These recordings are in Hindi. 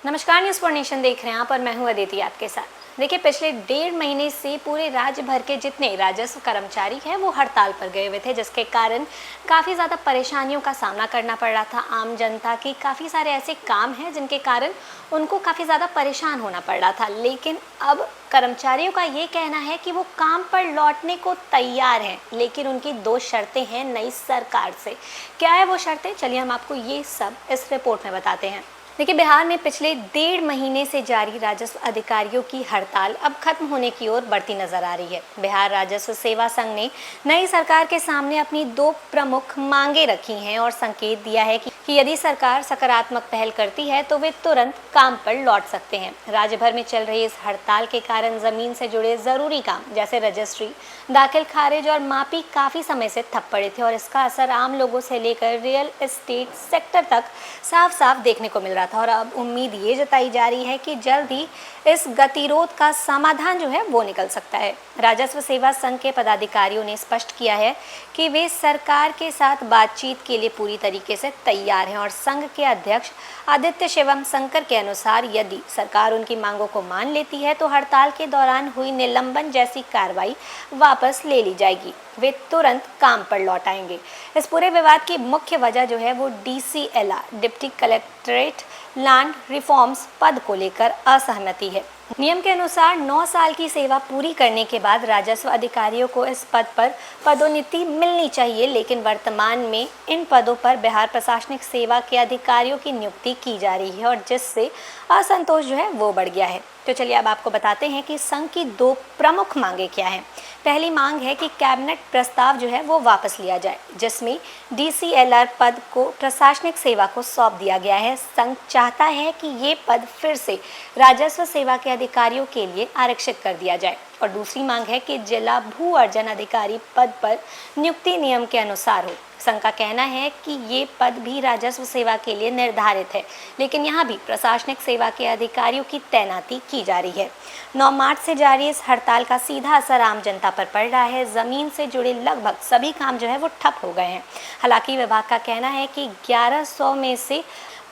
नमस्कार, न्यूज़ फॉर नेशन देख रहे हैं आप और मैं हूं अदिति आपके साथ। देखिए, पिछले 1.5 महीने से पूरे राज्य भर के जितने राजस्व कर्मचारी हैं वो हड़ताल पर गए हुए थे, जिसके कारण काफ़ी ज़्यादा परेशानियों का सामना करना पड़ रहा था। आम जनता की काफ़ी सारे ऐसे काम हैं जिनके कारण उनको काफ़ी ज़्यादा परेशान होना पड़ रहा था, लेकिन अब कर्मचारियों का ये कहना है कि वो काम पर लौटने को तैयार हैं, लेकिन उनकी 2 शर्तें हैं नई सरकार से। क्या है वो शर्तें? चलिए हम आपको ये सब इस रिपोर्ट में बताते हैं। देखिए, बिहार में पिछले 1.5 महीने से जारी राजस्व अधिकारियों की हड़ताल अब खत्म होने की ओर बढ़ती नजर आ रही है। बिहार राजस्व सेवा संघ ने नई सरकार के सामने अपनी 2 प्रमुख मांगे रखी हैं और संकेत दिया है कि यदि सरकार सकारात्मक पहल करती है तो वे तुरंत काम पर लौट सकते हैं। राज्य भर में चल रही इस हड़ताल के कारण जमीन से जुड़े जरूरी काम जैसे रजिस्ट्री, दाखिल खारिज और मापी काफी समय से ठप पड़े थे और इसका असर आम लोगों से लेकर रियल एस्टेट सेक्टर तक साफ साफ देखने को मिल रहा था। और अब उम्मीद ये जताई जा रही है कि जल्द ही इस गतिरोध का समाधान जो है वो निकल सकता है। राजस्व सेवा संघ के पदाधिकारियों ने स्पष्ट किया है कि वे सरकार के साथ बातचीत के लिए पूरी तरीके से तैयार हैं और संघ के अध्यक्ष आदित्य शिवम शंकर के अनुसार यदि सरकार उनकी मांगों को मान लेती है तो हड़ताल के दौरान हुई निलंबन जैसी कार्रवाई वापस ले ली जाएगी। वे तुरंत काम पर लौट आएंगे। इस पूरे विवाद की मुख्य वजह जो है वो DCLR deputy collectorate land reforms पद को लेकर असहमति है। नियम के अनुसार 9 साल की सेवा पूरी करने के बाद राजस्व अधिकारियों को इस पद पर पदोन्नति मिलनी चाहिए, लेकिन वर्तमान में इन पदों पर बिहार प्रशासनिक सेवा के अधिकारियों की नियुक्ति की जा रही है और जिससे असंतोष जो है वो बढ़ गया है। तो चलिए अब आपको बताते हैं कि संघ की 2 प्रमुख मांगे क्या हैं। पहली मांग है कि कैबिनेट प्रस्ताव जो है वो वापस लिया जाए, जिसमें DCLR पद को प्रशासनिक सेवा को सौंप दिया गया है। संघ चाहता है कि ये पद फिर से राजस्व सेवा के अधिकारियों के लिए आरक्षित कर दिया जाए। और दूसरी मांग है कि जिला भू अर्जन अधिकारी पद पर नियुक्ति नियम के अनुसार हो। संघ का कहना है कि ये पद भी राजस्व सेवा के लिए निर्धारित है, लेकिन यहाँ भी प्रशासनिक सेवा के अधिकारियों की तैनाती की जा रही है। 9 मार्च से जारी इस हड़ताल का सीधा असर आम जनता पर पड़ रहा है। जमीन से जुड़े लगभग सभी काम जो है वो ठप हो गए हैं। हालांकि विभाग का कहना है कि 1100 में से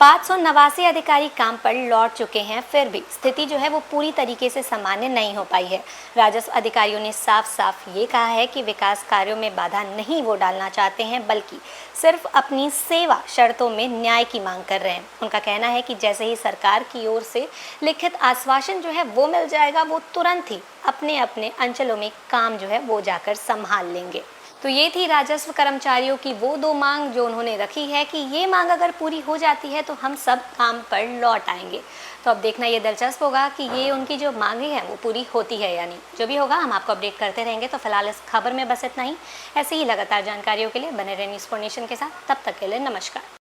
589 अधिकारी काम पर लौट चुके हैं, फिर भी स्थिति जो है वो पूरी तरीके से सामान्य नहीं हो पाई है। राजस्व अधिकारियों ने साफ साफ ये कहा है कि विकास कार्यों में बाधा नहीं वो डालना चाहते हैं, बल्कि सिर्फ अपनी सेवा शर्तों में न्याय की मांग कर रहे हैं। उनका कहना है कि जैसे ही सरकार की ओर से लिखित आश्वासन जो है वो मिल जाएगा, वो तुरंत ही अपने अपने अंचलों में काम जो है वो जाकर संभाल लेंगे। तो ये थी राजस्व कर्मचारियों की वो 2 मांग जो उन्होंने रखी है कि ये मांग अगर पूरी हो जाती है तो हम सब काम पर लौट आएंगे। तो अब देखना ये दिलचस्प होगा कि ये उनकी जो मांगे हैं वो पूरी होती है या नहीं। जो भी होगा हम आपको अपडेट करते रहेंगे। तो फिलहाल इस खबर में बस इतना ही। ऐसे ही लगातार जानकारियों के लिए बने रहे न्यूज़ फॉर नेशन के साथ। तब तक के लिए नमस्कार।